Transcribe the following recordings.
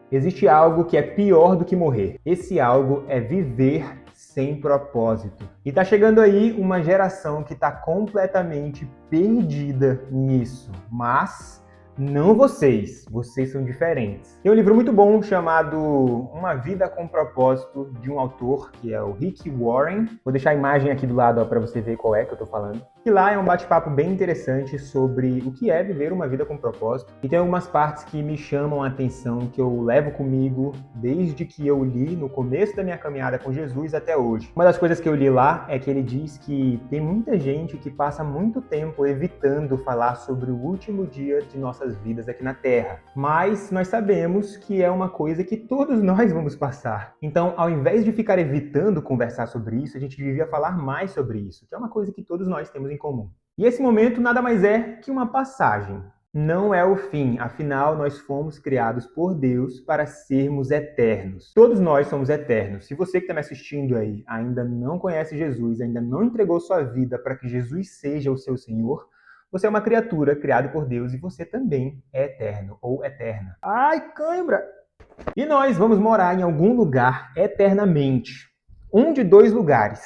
Existe algo que é pior do que morrer. Esse algo é viver sem propósito. E tá chegando aí uma geração que tá completamente perdida nisso. Mas não vocês. Vocês são diferentes. Tem um livro muito bom chamado Uma Vida com Propósito, de um autor que é o Rick Warren. Vou deixar a imagem aqui do lado para você ver qual é que eu tô falando. E lá é um bate-papo bem interessante sobre o que é viver uma vida com propósito. E tem algumas partes que me chamam a atenção, que eu levo comigo desde que eu li no começo da minha caminhada com Jesus até hoje. Uma das coisas que eu li lá é que ele diz que tem muita gente que passa muito tempo evitando falar sobre o último dia de nossas vidas aqui na Terra. Mas nós sabemos que é uma coisa que todos nós vamos passar. Então, ao invés de ficar evitando conversar sobre isso, a gente devia falar mais sobre isso, que é uma coisa que todos nós temos em comum. E esse momento nada mais é que uma passagem. Não é o fim, afinal nós fomos criados por Deus para sermos eternos. Todos nós somos eternos. Se você que está me assistindo aí ainda não conhece Jesus, ainda não entregou sua vida para que Jesus seja o seu Senhor, você é uma criatura criada por Deus e você também é eterno ou eterna. Ai, cãibra! E nós vamos morar em algum lugar eternamente. Um de dois lugares.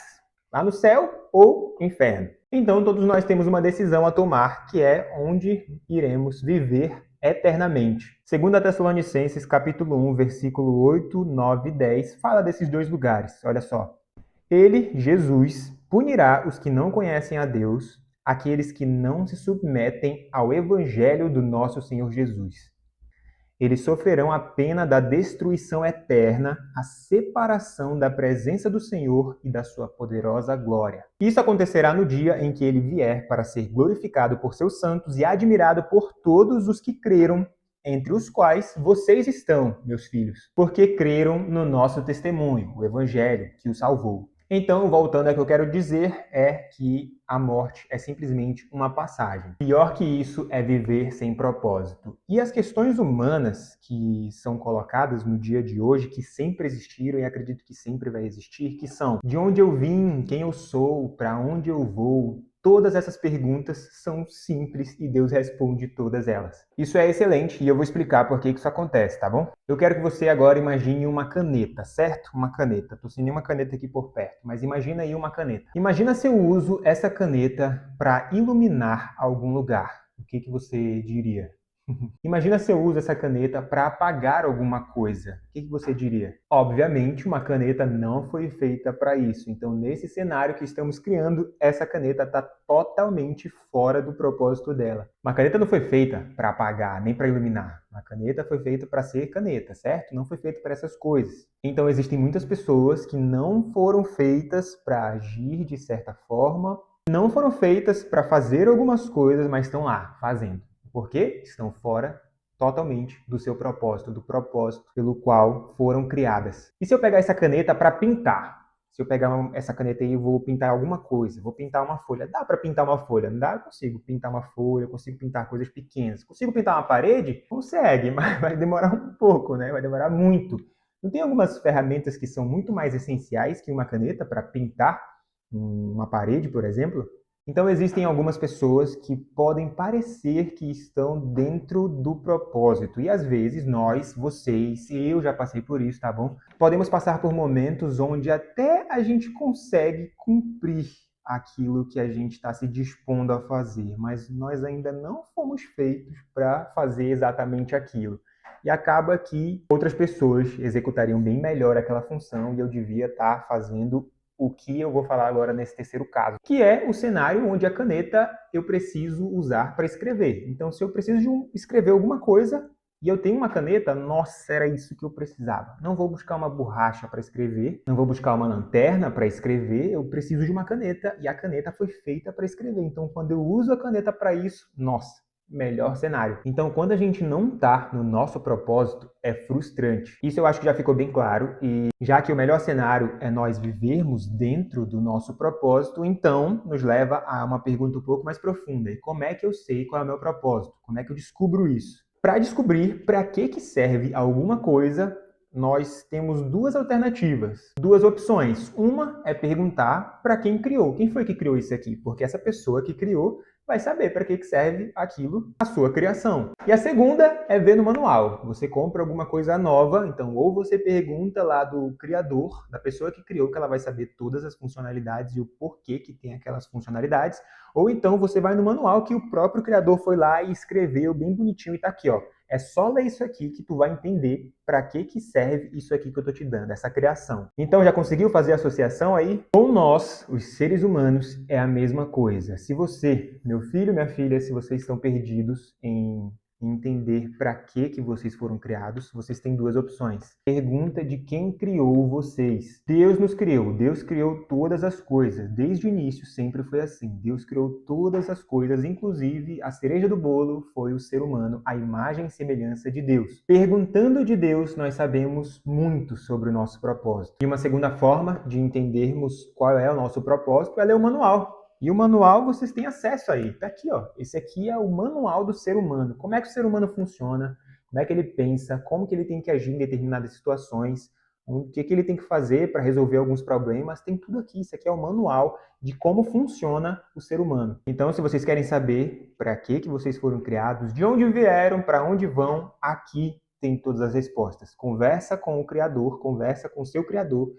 Lá no céu ou inferno. Então todos nós temos uma decisão a tomar, que é onde iremos viver eternamente. 2 Tessalonicenses capítulo 1, versículo 8, 9 e 10, fala desses dois lugares. Olha só. Ele, Jesus, punirá os que não conhecem a Deus, aqueles que não se submetem ao evangelho do nosso Senhor Jesus. Eles sofrerão a pena da destruição eterna, a separação da presença do Senhor e da sua poderosa glória. Isso acontecerá no dia em que ele vier para ser glorificado por seus santos e admirado por todos os que creram, entre os quais vocês estão, meus filhos, porque creram no nosso testemunho, o Evangelho que o salvou. Então, voltando ao que eu quero dizer, é que a morte é simplesmente uma passagem. Pior que isso é viver sem propósito. E as questões humanas que são colocadas no dia de hoje, que sempre existiram e acredito que sempre vai existir, que são: de onde eu vim, quem eu sou, para onde eu vou? Todas essas perguntas são simples e Deus responde todas elas. Isso é excelente e eu vou explicar por que isso acontece, tá bom? Eu quero que você agora imagine uma caneta, certo? Uma caneta. Tô sem nenhuma caneta aqui por perto, mas imagina aí uma caneta. Imagina se eu uso essa caneta para iluminar algum lugar. O que você diria? Imagina se eu uso essa caneta para apagar alguma coisa. O que você diria? Obviamente, uma caneta não foi feita para isso. Então, nesse cenário que estamos criando, essa caneta está totalmente fora do propósito dela. Uma caneta não foi feita para apagar, nem para iluminar. Uma caneta foi feita para ser caneta, certo? Não foi feita para essas coisas. Então, existem muitas pessoas que não foram feitas para agir de certa forma, não foram feitas para fazer algumas coisas, mas estão lá, fazendo. Porque estão fora totalmente do seu propósito, do propósito pelo qual foram criadas. E se eu pegar essa caneta para pintar? Se eu pegar essa caneta aí e vou pintar alguma coisa, vou pintar uma folha. Dá para pintar uma folha? Não dá? Eu consigo pintar uma folha, eu consigo pintar coisas pequenas. Consigo pintar uma parede? Consegue, mas vai demorar um pouco, né? Vai demorar muito. Não tem algumas ferramentas que são muito mais essenciais que uma caneta para pintar uma parede, por exemplo? Então existem algumas pessoas que podem parecer que estão dentro do propósito. E às vezes nós, vocês, e eu já passei por isso, tá bom? Podemos passar por momentos onde até a gente consegue cumprir aquilo que a gente está se dispondo a fazer, mas nós ainda não fomos feitos para fazer exatamente aquilo. E acaba que outras pessoas executariam bem melhor aquela função e eu devia estar fazendo o que eu vou falar agora nesse terceiro caso, que é o cenário onde a caneta eu preciso usar para escrever. Então, se eu preciso escrever alguma coisa e eu tenho uma caneta, nossa, era isso que eu precisava. Não vou buscar uma borracha para escrever, não vou buscar uma lanterna para escrever, eu preciso de uma caneta e a caneta foi feita para escrever. Então, quando eu uso a caneta para isso, nossa, melhor cenário. Então, quando a gente não está no nosso propósito, é frustrante. Isso eu acho que já ficou bem claro. E já que o melhor cenário é nós vivermos dentro do nosso propósito, então nos leva a uma pergunta um pouco mais profunda. E como é que eu sei qual é o meu propósito? Como é que eu descubro isso? Para descobrir para que serve alguma coisa, nós temos duas alternativas, duas opções. Uma é perguntar para quem criou. Quem foi que criou isso aqui? Porque essa pessoa que criou vai saber para que serve aquilo, a sua criação. E a segunda é ver no manual. Você compra alguma coisa nova, então ou você pergunta lá do criador, da pessoa que criou, que ela vai saber todas as funcionalidades e o porquê que tem aquelas funcionalidades, ou então você vai no manual que o próprio criador foi lá e escreveu bem bonitinho e tá aqui, ó. É só ler isso aqui que tu vai entender para que serve isso aqui que eu tô te dando, essa criação. Então já conseguiu fazer a associação aí? Com nós, os seres humanos, é a mesma coisa. Se você, meu filho, minha filha, se vocês estão perdidos em entender para que vocês foram criados, vocês têm duas opções. Pergunta de quem criou vocês. Deus nos criou. Deus criou todas as coisas. Desde o início sempre foi assim. Deus criou todas as coisas, inclusive a cereja do bolo foi o ser humano, a imagem e semelhança de Deus. Perguntando de Deus, nós sabemos muito sobre o nosso propósito. E uma segunda forma de entendermos qual é o nosso propósito é ler o manual. E o manual vocês têm acesso aí. Tá aqui, ó. Esse aqui é o manual do ser humano. Como é que o ser humano funciona? Como é que ele pensa? Como que ele tem que agir em determinadas situações? O que ele tem que fazer para resolver alguns problemas? Tem tudo aqui. Isso aqui é o manual de como funciona o ser humano. Então, se vocês querem saber para que vocês foram criados, de onde vieram, para onde vão, aqui tem todas as respostas. Conversa com o Criador, conversa com o seu Criador,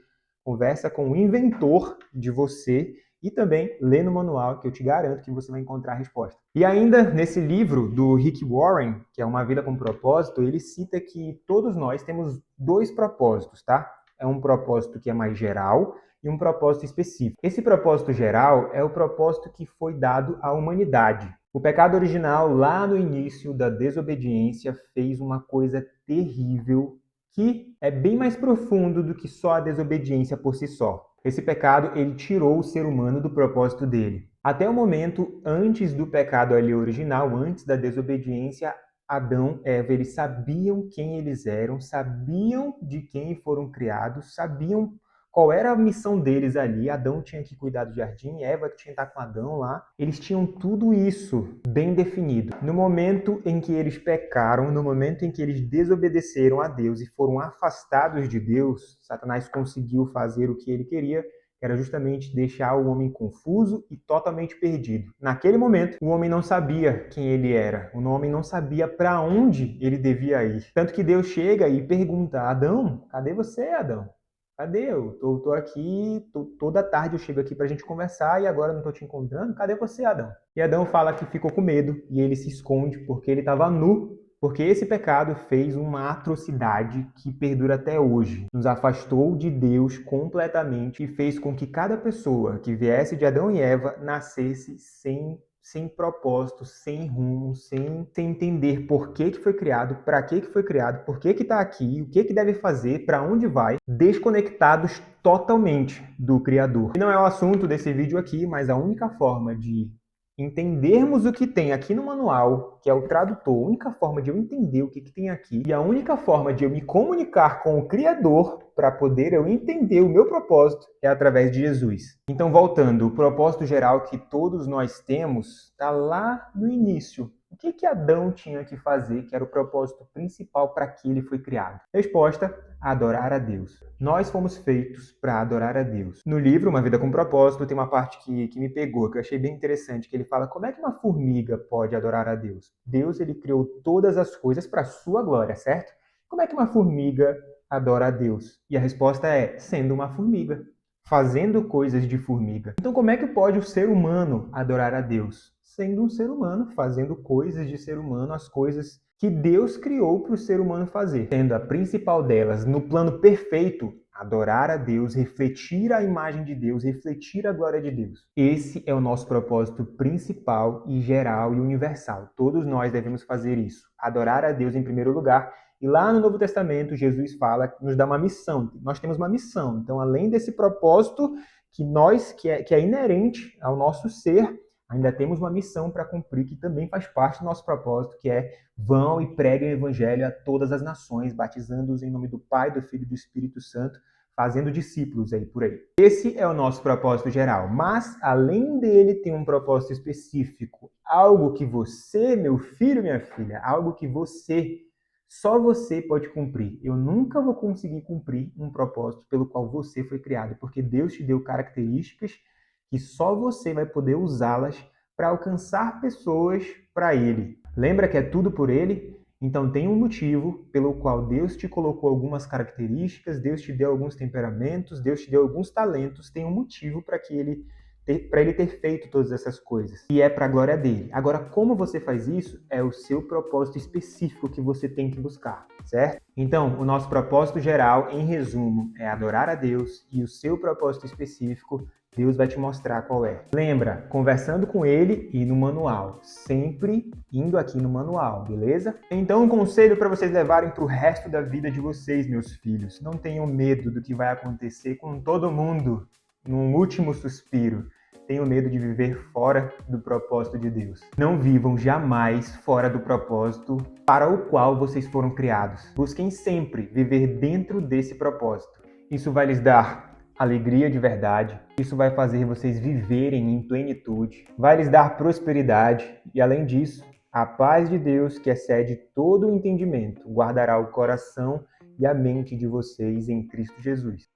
conversa com o inventor de você e também lê no manual, que eu te garanto que você vai encontrar a resposta. E ainda nesse livro do Rick Warren, que é Uma Vida com Propósito, ele cita que todos nós temos dois propósitos, tá? É um propósito que é mais geral e um propósito específico. Esse propósito geral é o propósito que foi dado à humanidade. O pecado original, lá no início da desobediência, fez uma coisa terrível que é bem mais profundo do que só a desobediência por si só. Esse pecado, ele tirou o ser humano do propósito dele. Até o momento, antes do pecado ali original, antes da desobediência, Adão e Eva, eles sabiam quem eles eram, sabiam de quem foram criados, sabiam qual era a missão deles ali. Adão tinha que cuidar do jardim, Eva que tinha que estar com Adão lá. Eles tinham tudo isso bem definido. No momento em que eles pecaram, no momento em que eles desobedeceram a Deus e foram afastados de Deus, Satanás conseguiu fazer o que ele queria, que era justamente deixar o homem confuso e totalmente perdido. Naquele momento, o homem não sabia quem ele era, o homem não sabia para onde ele devia ir. Tanto que Deus chega e pergunta: Adão, cadê você, Adão? Cadê eu? Tô aqui, toda tarde eu chego aqui pra gente conversar e agora não tô te encontrando. Cadê você, Adão? E Adão fala que ficou com medo e ele se esconde porque ele estava nu, porque esse pecado fez uma atrocidade que perdura até hoje. Nos afastou de Deus completamente e fez com que cada pessoa que viesse de Adão e Eva nascesse sem propósito, sem rumo, sem entender por que foi criado, para que foi criado, por que está aqui, o que deve fazer, para onde vai, desconectados totalmente do Criador. E não é o assunto desse vídeo aqui, mas a única forma de entendermos o que tem aqui no manual, que é o tradutor, a única forma de eu entender o que tem aqui e a única forma de eu me comunicar com o Criador para poder eu entender o meu propósito é através de Jesus. Então, voltando, o propósito geral que todos nós temos está lá no início. O que Adão tinha que fazer, que era o propósito principal para que ele foi criado? Resposta: adorar a Deus. Nós fomos feitos para adorar a Deus. No livro Uma Vida com Propósito, tem uma parte que me pegou, que eu achei bem interessante, que ele fala como é que uma formiga pode adorar a Deus? Deus, ele criou todas as coisas para a sua glória, certo? Como é que uma formiga adora a Deus? E a resposta é sendo uma formiga, fazendo coisas de formiga. Então, como é que pode o ser humano adorar a Deus? Sendo um ser humano, fazendo coisas de ser humano, as coisas que Deus criou para o ser humano fazer. Sendo a principal delas, no plano perfeito, adorar a Deus, refletir a imagem de Deus, refletir a glória de Deus. Esse é o nosso propósito principal e geral e universal. Todos nós devemos fazer isso. Adorar a Deus em primeiro lugar. E lá no Novo Testamento, Jesus fala, nos dá uma missão. Nós temos uma missão. Então, além desse propósito que é inerente ao nosso ser, ainda temos uma missão para cumprir que também faz parte do nosso propósito, que é vão e preguem o evangelho a todas as nações, batizando-os em nome do Pai, do Filho e do Espírito Santo, fazendo discípulos aí por aí. Esse é o nosso propósito geral, mas além dele tem um propósito específico, algo que você, meu filho, minha filha, algo que só você pode cumprir. Eu nunca vou conseguir cumprir um propósito pelo qual você foi criado, porque Deus te deu características que só você vai poder usá-las para alcançar pessoas para Ele. Lembra que é tudo por Ele? Então tem um motivo pelo qual Deus te colocou algumas características, Deus te deu alguns temperamentos, Deus te deu alguns talentos, tem um motivo para ele ter feito todas essas coisas. E é para a glória dele. Agora, como você faz isso é o seu propósito específico que você tem que buscar, certo? Então, o nosso propósito geral, em resumo, é adorar a Deus, e o seu propósito específico Deus vai te mostrar qual é. Lembra, conversando com ele e no manual. Sempre indo aqui no manual, beleza? Então, um conselho para vocês levarem para o resto da vida de vocês, meus filhos. Não tenham medo do que vai acontecer com todo mundo num último suspiro. Tenham medo de viver fora do propósito de Deus. Não vivam jamais fora do propósito para o qual vocês foram criados. Busquem sempre viver dentro desse propósito. Isso vai lhes dar alegria de verdade, isso vai fazer vocês viverem em plenitude, vai lhes dar prosperidade e, além disso, a paz de Deus, que excede todo o entendimento, guardará o coração e a mente de vocês em Cristo Jesus.